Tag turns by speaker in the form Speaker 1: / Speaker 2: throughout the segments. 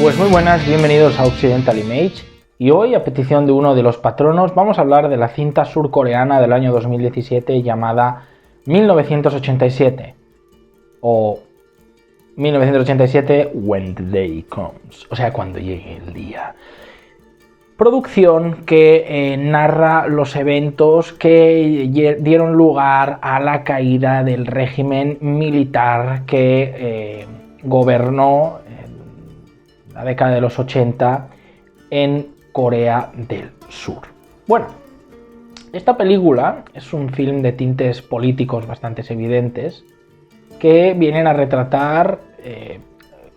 Speaker 1: Pues muy buenas, bienvenidos a Occidental Image, y hoy, a petición de uno de los patronos, vamos a hablar de la cinta surcoreana del año 2017 llamada 1987 o 1987 When the Day Comes, o sea, cuando llegue el día. Producción que narra los eventos que dieron lugar a la caída del régimen militar que gobernó en la década de los 80 en Corea del Sur. Bueno, esta película es un film de tintes políticos bastante evidentes que vienen a retratar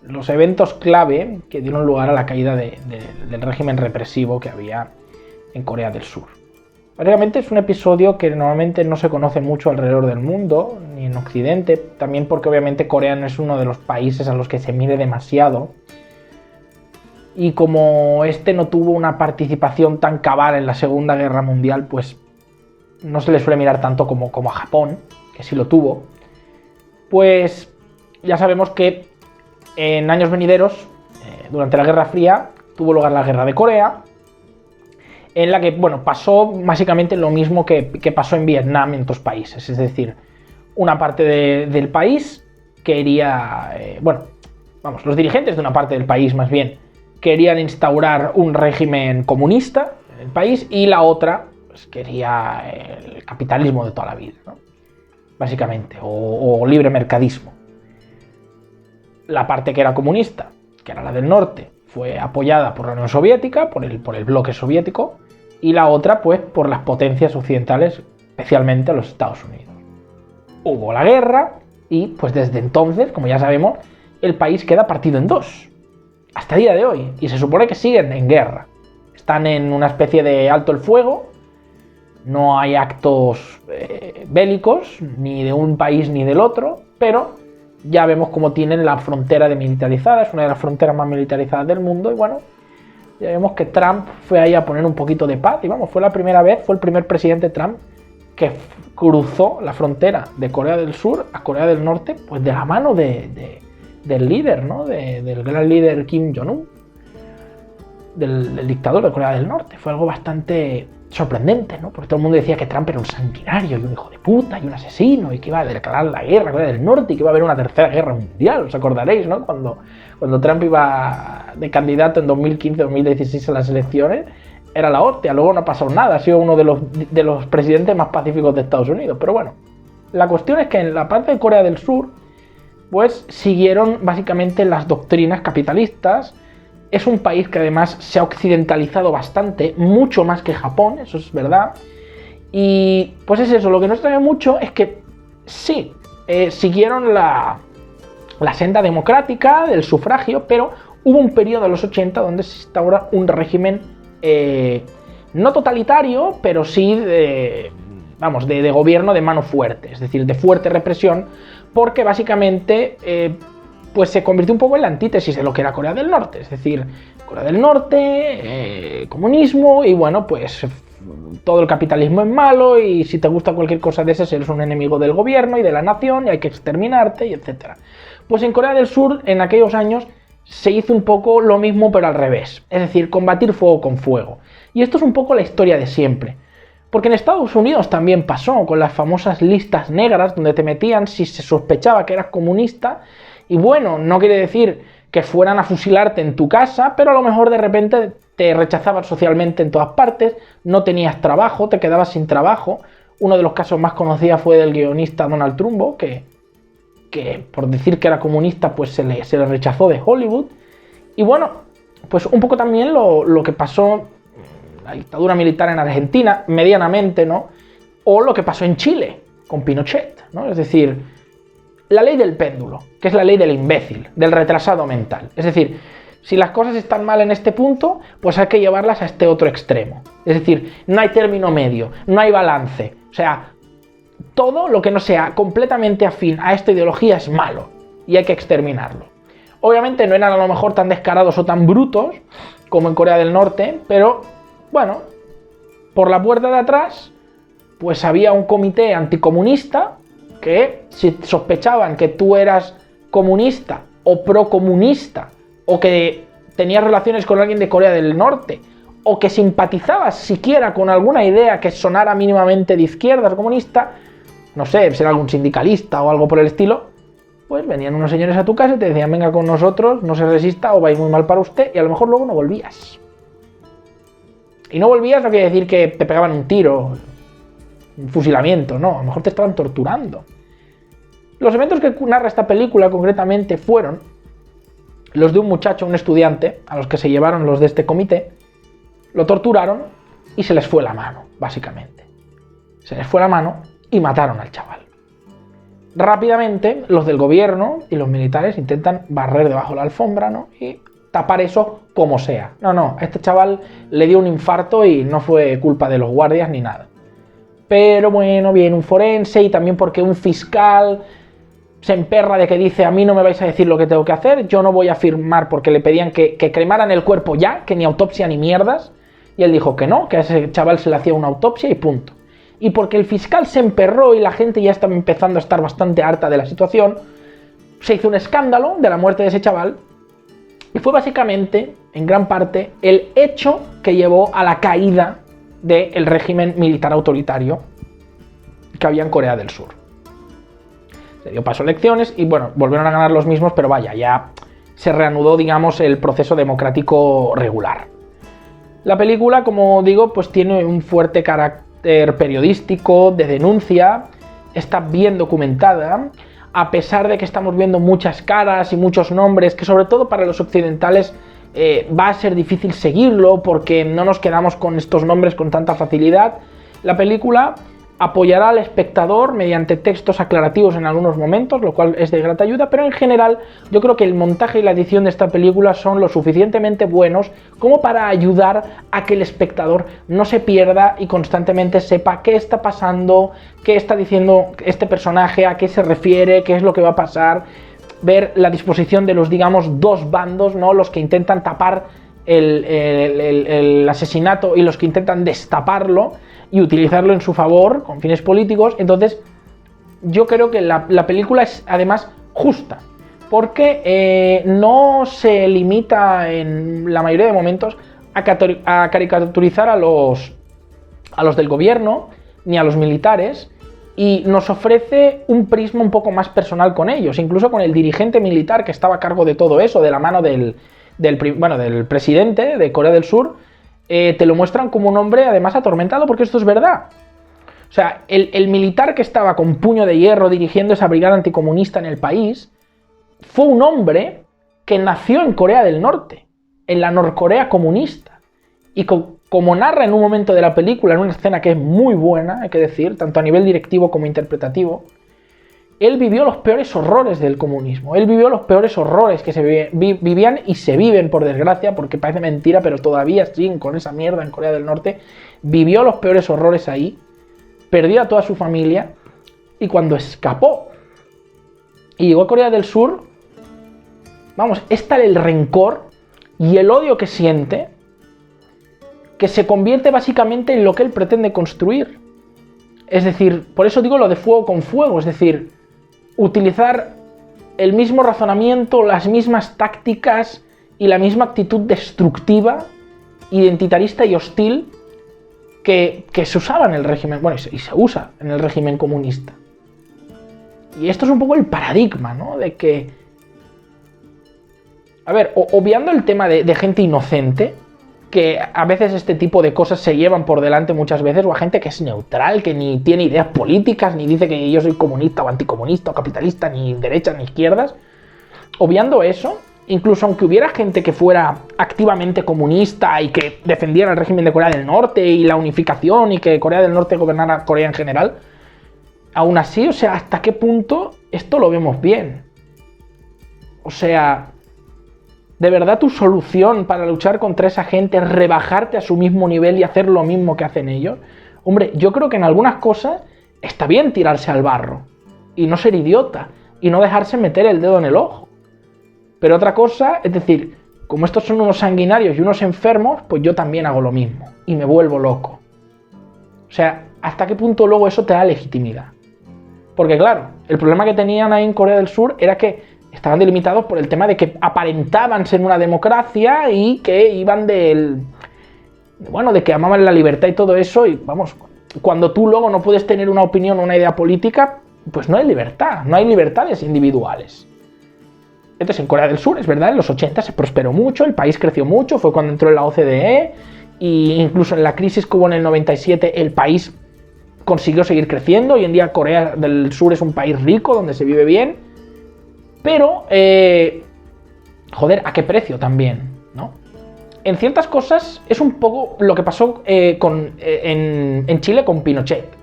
Speaker 1: los eventos clave que dieron lugar a la caída del régimen represivo que había en Corea del Sur. Básicamente es un episodio que normalmente no se conoce mucho alrededor del mundo, ni en Occidente, también porque obviamente Corea no es uno de los países a los que se mire demasiado. Y como este no tuvo una participación tan cabal en la Segunda Guerra Mundial, pues no se le suele mirar tanto como a Japón, que sí lo tuvo. Pues ya sabemos que en años venideros, durante la Guerra Fría, tuvo lugar la Guerra de Corea, en la que, bueno, pasó básicamente lo mismo que pasó en Vietnam en otros países. Es decir, una parte del país quería, los dirigentes de una parte del país más bien, querían instaurar un régimen comunista en el país, y la otra pues, quería el capitalismo de toda la vida, ¿no? Básicamente, o libre mercadismo. La parte que era comunista, que era la del norte, fue apoyada por la Unión Soviética, por el bloque soviético, y la otra pues por las potencias occidentales, especialmente los Estados Unidos. Hubo la guerra y pues desde entonces, como ya sabemos, el país queda partido en dos. Hasta el día de hoy, y se supone que siguen en guerra. Están en una especie de alto el fuego, no hay actos bélicos, ni de un país ni del otro, pero ya vemos cómo tienen la frontera demilitarizada, es una de las fronteras más militarizadas del mundo, y bueno, ya vemos que Trump fue ahí a poner un poquito de paz, y vamos, fue la primera vez, fue el primer presidente Trump que cruzó la frontera de Corea del Sur a Corea del Norte, pues de la mano del líder, ¿no? Del gran líder Kim Jong-un, del dictador de Corea del Norte. Fue algo bastante sorprendente, ¿no? Porque todo el mundo decía que Trump era un sanguinario y un hijo de puta y un asesino y que iba a declarar la guerra a Corea del Norte y que iba a haber una tercera guerra mundial. Os acordaréis, ¿no? Cuando Trump iba de candidato en 2015-2016 a las elecciones, era la hostia. Luego no ha pasado nada, ha sido uno de los presidentes más pacíficos de Estados Unidos. Pero bueno, la cuestión es que en la parte de Corea del Sur pues siguieron básicamente las doctrinas capitalistas. Es un país que además se ha occidentalizado bastante, mucho más que Japón, eso es verdad. Y pues es eso, lo que no se sabe mucho es que sí, siguieron la senda democrática del sufragio, pero hubo un periodo de los 80 donde se instaura un régimen no totalitario, pero sí de gobierno de mano fuerte, es decir, de fuerte represión, porque básicamente pues se convirtió un poco en la antítesis de lo que era Corea del Norte, es decir, Corea del Norte, comunismo, y bueno, pues todo el capitalismo es malo, y si te gusta cualquier cosa de esas eres un enemigo del gobierno y de la nación y hay que exterminarte, y etc. Pues en Corea del Sur, en aquellos años, se hizo un poco lo mismo pero al revés, es decir, combatir fuego con fuego. Y esto es un poco la historia de siempre. Porque en Estados Unidos también pasó con las famosas listas negras donde te metían si se sospechaba que eras comunista, y bueno, no quiere decir que fueran a fusilarte en tu casa, pero a lo mejor de repente te rechazaban socialmente en todas partes, no tenías trabajo, te quedabas sin trabajo. Uno de los casos más conocidos fue del guionista Donald Trumbo, que por decir que era comunista pues se le rechazó de Hollywood. Y bueno, pues un poco también lo que pasó la dictadura militar en Argentina, medianamente, ¿no? O lo que pasó en Chile, con Pinochet, ¿no? Es decir, la ley del péndulo, que es la ley del imbécil, del retrasado mental. Es decir, si las cosas están mal en este punto, pues hay que llevarlas a este otro extremo. Es decir, no hay término medio, no hay balance. O sea, todo lo que no sea completamente afín a esta ideología es malo y hay que exterminarlo. Obviamente no eran a lo mejor tan descarados o tan brutos como en Corea del Norte, pero bueno, por la puerta de atrás, pues había un comité anticomunista que si sospechaban que tú eras comunista o procomunista o que tenías relaciones con alguien de Corea del Norte, o que simpatizabas siquiera con alguna idea que sonara mínimamente de izquierda o comunista, no sé, ser algún sindicalista o algo por el estilo, pues venían unos señores a tu casa y te decían, venga con nosotros, no se resista o va a ir muy mal para usted, y a lo mejor luego no volvías. Y no volvías no quiere decir que te pegaban un tiro, un fusilamiento, no, a lo mejor te estaban torturando. Los eventos que narra esta película concretamente fueron los de un muchacho, un estudiante, a los que se llevaron los de este comité, lo torturaron y se les fue la mano, básicamente. Se les fue la mano y mataron al chaval. Rápidamente, los del gobierno y los militares intentan barrer debajo de la alfombra, ¿no? Y tapar eso como sea. No, a este chaval le dio un infarto y no fue culpa de los guardias ni nada. Pero bueno, viene un forense y también porque un fiscal se emperra de que dice, a mí no me vais a decir lo que tengo que hacer, yo no voy a firmar porque le pedían que cremaran el cuerpo ya, que ni autopsia ni mierdas. Y él dijo que no, que a ese chaval se le hacía una autopsia y punto. Y porque el fiscal se emperró y la gente ya estaba empezando a estar bastante harta de la situación, se hizo un escándalo de la muerte de ese chaval y fue básicamente, en gran parte, el hecho que llevó a la caída del régimen militar autoritario que había en Corea del Sur. Se dio paso a elecciones y bueno, volvieron a ganar los mismos, pero vaya, ya se reanudó, digamos, el proceso democrático regular. La película, como digo, pues tiene un fuerte carácter periodístico, de denuncia, está bien documentada, a pesar de que estamos viendo muchas caras y muchos nombres, que sobre todo para los occidentales va a ser difícil seguirlo, porque no nos quedamos con estos nombres con tanta facilidad. La película apoyará al espectador mediante textos aclarativos en algunos momentos, lo cual es de grata ayuda, pero en general yo creo que el montaje y la edición de esta película son lo suficientemente buenos como para ayudar a que el espectador no se pierda y constantemente sepa qué está pasando, qué está diciendo este personaje, a qué se refiere, qué es lo que va a pasar, ver la disposición de los, digamos, dos bandos, ¿no? Los que intentan tapar el asesinato y los que intentan destaparlo y utilizarlo en su favor con fines políticos. Entonces yo creo que la película es además justa, porque no se limita en la mayoría de momentos a caricaturizar a los del gobierno ni a los militares, y nos ofrece un prisma un poco más personal con ellos, incluso con el dirigente militar que estaba a cargo de todo eso, de la mano del presidente de Corea del Sur. Te lo muestran como un hombre además atormentado, porque esto es verdad. O sea, el militar que estaba con puño de hierro dirigiendo esa brigada anticomunista en el país fue un hombre que nació en Corea del Norte, en la Norcorea comunista. Y como narra en un momento de la película, en una escena que es muy buena, hay que decir, tanto a nivel directivo como interpretativo, él vivió los peores horrores del comunismo. Él vivió los peores horrores que se vivían y se viven, por desgracia, porque parece mentira, pero todavía siguen con esa mierda en Corea del Norte. Vivió los peores horrores ahí, perdió a toda su familia, y cuando escapó y llegó a Corea del Sur, vamos, es tal el rencor y el odio que siente que se convierte básicamente en lo que él pretende construir. Es decir, por eso digo lo de fuego con fuego, es decir, utilizar el mismo razonamiento, las mismas tácticas y la misma actitud destructiva, identitarista y hostil que se usaba en el régimen, bueno, y se usa en el régimen comunista. Y esto es un poco el paradigma, ¿no? De que, a ver, obviando el tema de gente inocente, que a veces este tipo de cosas se llevan por delante muchas veces, o a gente que es neutral, que ni tiene ideas políticas, ni dice que yo soy comunista o anticomunista o capitalista, ni derechas ni izquierdas. Obviando eso, incluso aunque hubiera gente que fuera activamente comunista y que defendiera el régimen de Corea del Norte y la unificación y que Corea del Norte gobernara Corea en general, aún así, o sea, ¿hasta qué punto esto lo vemos bien? O sea, ¿de verdad tu solución para luchar contra esa gente es rebajarte a su mismo nivel y hacer lo mismo que hacen ellos? Hombre, yo creo que en algunas cosas está bien tirarse al barro y no ser idiota y no dejarse meter el dedo en el ojo. Pero otra cosa, es decir, como estos son unos sanguinarios y unos enfermos, pues yo también hago lo mismo y me vuelvo loco. O sea, ¿hasta qué punto luego eso te da legitimidad? Porque claro, el problema que tenían ahí en Corea del Sur era que estaban delimitados por el tema de que aparentaban ser una democracia y que iban de que amaban la libertad y todo eso, y vamos, cuando tú luego no puedes tener una opinión o una idea política, pues no hay libertad, no hay libertades individuales. Entonces en Corea del Sur, es verdad, en los 80 se prosperó mucho, el país creció mucho, fue cuando entró en la OCDE, e incluso en la crisis que hubo en el 97 el país consiguió seguir creciendo. Hoy en día Corea del Sur es un país rico, donde se vive bien, pero, joder, ¿a qué precio también, no? En ciertas cosas es un poco lo que pasó en Chile con Pinochet.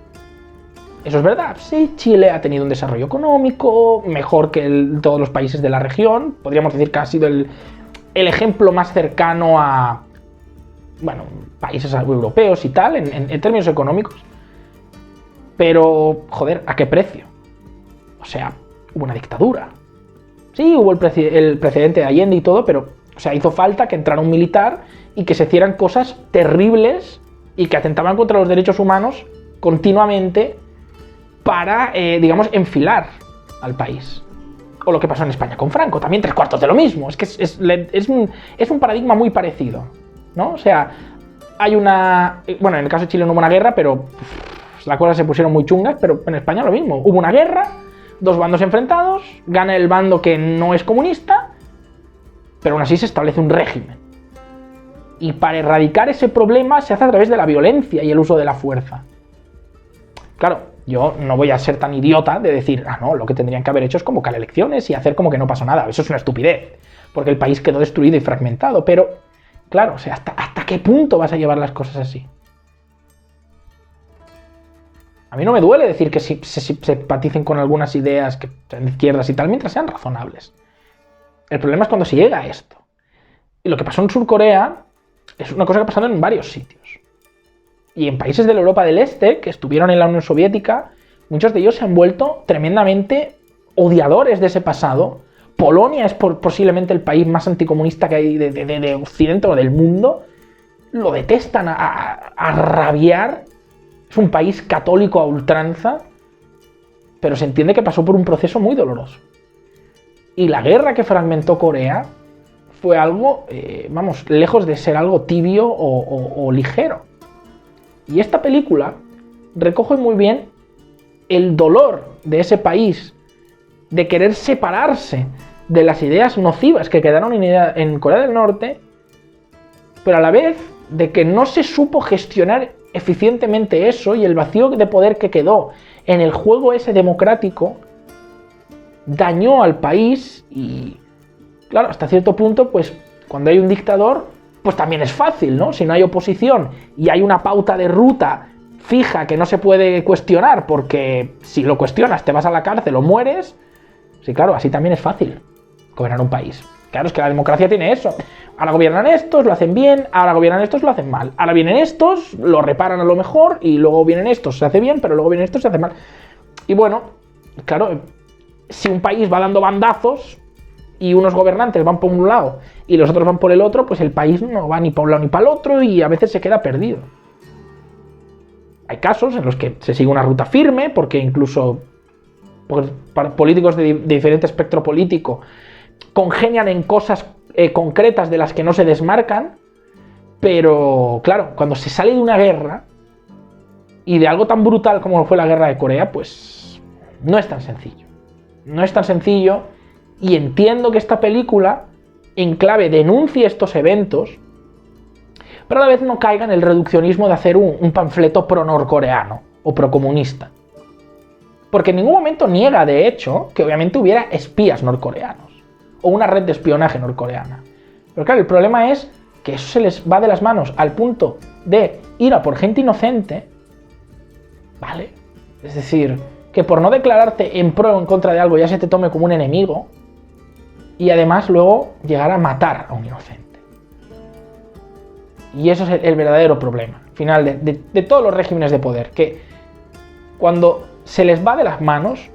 Speaker 1: Eso es verdad, sí, Chile ha tenido un desarrollo económico mejor que todos los países de la región. Podríamos decir que ha sido el ejemplo más cercano a, bueno, países europeos y tal, en términos económicos. Pero, joder, ¿a qué precio? O sea, hubo una dictadura. Sí, hubo el precedente de Allende y todo, pero, o sea, hizo falta que entrara un militar y que se hicieran cosas terribles y que atentaban contra los derechos humanos continuamente para, digamos, enfilar al país. O lo que pasó en España con Franco, también 3/4 de lo mismo. Es que es un paradigma muy parecido, ¿no? O sea, hay una... Bueno, en el caso de Chile no hubo una guerra, pero las cosas se pusieron muy chungas, pero en España lo mismo. Hubo una guerra, dos bandos enfrentados, gana el bando que no es comunista, pero aún así se establece un régimen. Y para erradicar ese problema se hace a través de la violencia y el uso de la fuerza. Claro, yo no voy a ser tan idiota de decir, no, lo que tendrían que haber hecho es convocar elecciones y hacer como que no pasó nada. Eso es una estupidez, porque el país quedó destruido y fragmentado. Pero, claro, o sea, ¿hasta qué punto vas a llevar las cosas así? A mí no me duele decir que se empaticen con algunas ideas que sean de izquierdas y tal, mientras sean razonables. El problema es cuando se llega a esto. Y lo que pasó en Surcorea es una cosa que ha pasado en varios sitios. Y en países de la Europa del Este, que estuvieron en la Unión Soviética, muchos de ellos se han vuelto tremendamente odiadores de ese pasado. Polonia es posiblemente el país más anticomunista que hay de Occidente o del mundo. Lo detestan a rabiar. Es un país católico a ultranza, pero se entiende que pasó por un proceso muy doloroso. Y la guerra que fragmentó Corea fue algo, lejos de ser algo tibio o ligero. Y esta película recoge muy bien el dolor de ese país, de querer separarse de las ideas nocivas que quedaron en Corea del Norte, pero a la vez de que no se supo gestionar eficientemente eso, y el vacío de poder que quedó en el juego ese democrático dañó al país. Y claro, hasta cierto punto, pues cuando hay un dictador, pues también es fácil, ¿no? Si no hay oposición y hay una pauta de ruta fija que no se puede cuestionar, porque si lo cuestionas te vas a la cárcel o mueres, sí, claro, así también es fácil gobernar un país. Claro, es que la democracia tiene eso. Ahora gobiernan estos, lo hacen bien, ahora gobiernan estos, lo hacen mal. Ahora vienen estos, lo reparan a lo mejor, y luego vienen estos, se hace bien, pero luego vienen estos, se hace mal. Y bueno, claro, si un país va dando bandazos y unos gobernantes van por un lado y los otros van por el otro, pues el país no va ni para un lado ni para el otro y a veces se queda perdido. Hay casos en los que se sigue una ruta firme, porque incluso para políticos de diferente espectro político congenian en cosas concretas de las que no se desmarcan, pero claro, cuando se sale de una guerra y de algo tan brutal como fue la guerra de Corea, pues no es tan sencillo. No es tan sencillo, y entiendo que esta película en clave denuncie estos eventos, pero a la vez no caiga en el reduccionismo de hacer un panfleto pro-norcoreano o pro-comunista. Porque en ningún momento niega, de hecho, que obviamente hubiera espías norcoreanos o una red de espionaje norcoreana. Pero claro, el problema es que eso se les va de las manos al punto de ir a por gente inocente, ¿vale? Es decir, que por no declararte en pro o en contra de algo ya se te tome como un enemigo, y además luego llegar a matar a un inocente. Y eso es el verdadero problema, al final, de todos los regímenes de poder, que cuando se les va de las manos,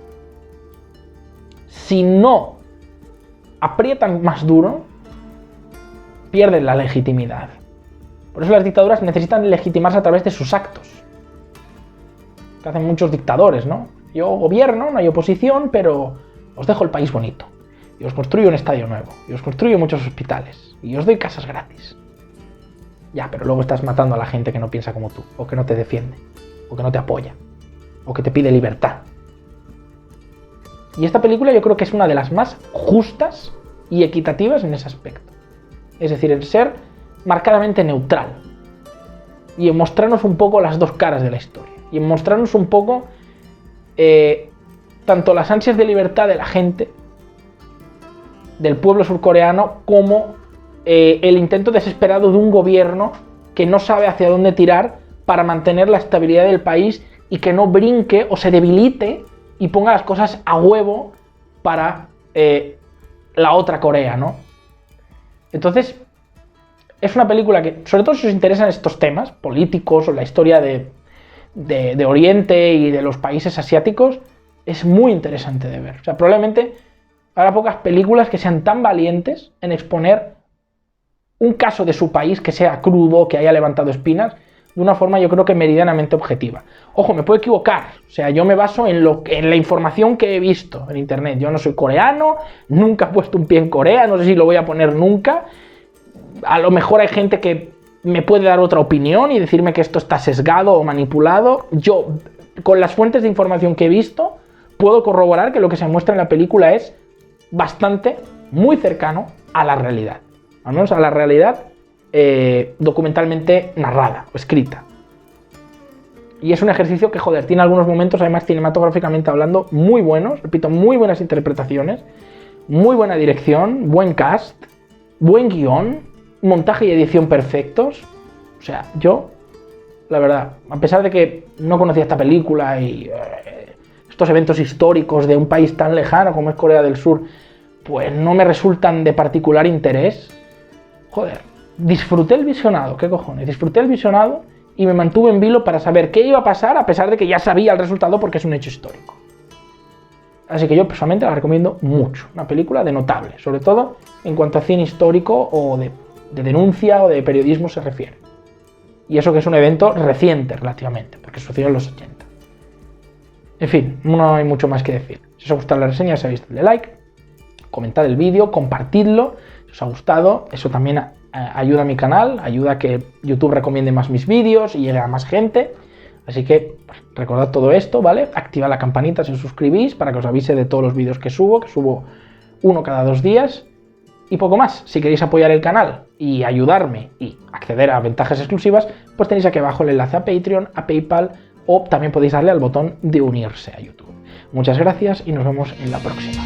Speaker 1: si no aprietan más duro, pierden la legitimidad. Por eso las dictaduras necesitan legitimarse a través de sus actos, que hacen muchos dictadores, ¿no? Yo gobierno, no hay oposición, pero os dejo el país bonito. y os construyo un estadio nuevo, y os construyo muchos hospitales, y os doy casas gratis. Ya, pero luego estás matando a la gente que no piensa como tú, o que no te defiende, o que no te apoya, o que te pide libertad. Y esta película yo creo que es una de las más justas y equitativas en ese aspecto. Es decir, en ser marcadamente neutral. Y en mostrarnos un poco las dos caras de la historia. Y en mostrarnos un poco tanto las ansias de libertad de la gente, del pueblo surcoreano, como el intento desesperado de un gobierno que no sabe hacia dónde tirar para mantener la estabilidad del país y que no brinque o se debilite y ponga las cosas a huevo para la otra Corea, ¿no? Entonces, es una película que, sobre todo si os interesan estos temas políticos o la historia de Oriente y de los países asiáticos, es muy interesante de ver. O sea, probablemente habrá pocas películas que sean tan valientes en exponer un caso de su país que sea crudo, que haya levantado espinas, de una forma yo creo que meridianamente objetiva. Ojo, me puedo equivocar, o sea, yo me baso en la información que he visto en internet. Yo no soy coreano, nunca he puesto un pie en Corea, no sé si lo voy a poner nunca. A lo mejor hay gente que me puede dar otra opinión y decirme que esto está sesgado o manipulado. Yo, con las fuentes de información que he visto, puedo corroborar que lo que se muestra en la película es bastante, muy cercano a la realidad. Al menos a la realidad documentalmente narrada o escrita. Y es un ejercicio que, joder, tiene algunos momentos, además cinematográficamente hablando, muy buenos. Repito, muy buenas interpretaciones, muy buena dirección, buen cast, buen guión, montaje y edición perfectos. O sea, yo, la verdad, a pesar de que no conocía esta película y estos eventos históricos de un país tan lejano como es Corea del Sur, pues no me resultan de particular interés, joder, disfruté el visionado, ¿qué cojones? Disfruté el visionado y me mantuve en vilo para saber qué iba a pasar, a pesar de que ya sabía el resultado porque es un hecho histórico. Así que yo personalmente la recomiendo mucho, una película de notable, sobre todo en cuanto a cine histórico o de denuncia o de periodismo se refiere. Y eso que es un evento reciente relativamente, porque sucedió en los 80. En fin, no hay mucho más que decir. Si os ha gustado la reseña, ya sabéis, dadle like, comentad el vídeo, compartidlo, si os ha gustado, eso también ayuda a mi canal, ayuda a que YouTube recomiende más mis vídeos y llegue a más gente. Así que pues, recordad todo esto, ¿vale? Activad la campanita si os suscribís para que os avise de todos los vídeos que subo uno cada 2 días. Y poco más. Si queréis apoyar el canal y ayudarme y acceder a ventajas exclusivas, pues tenéis aquí abajo el enlace a Patreon, a PayPal, o también podéis darle al botón de unirse a YouTube. Muchas gracias y nos vemos en la próxima.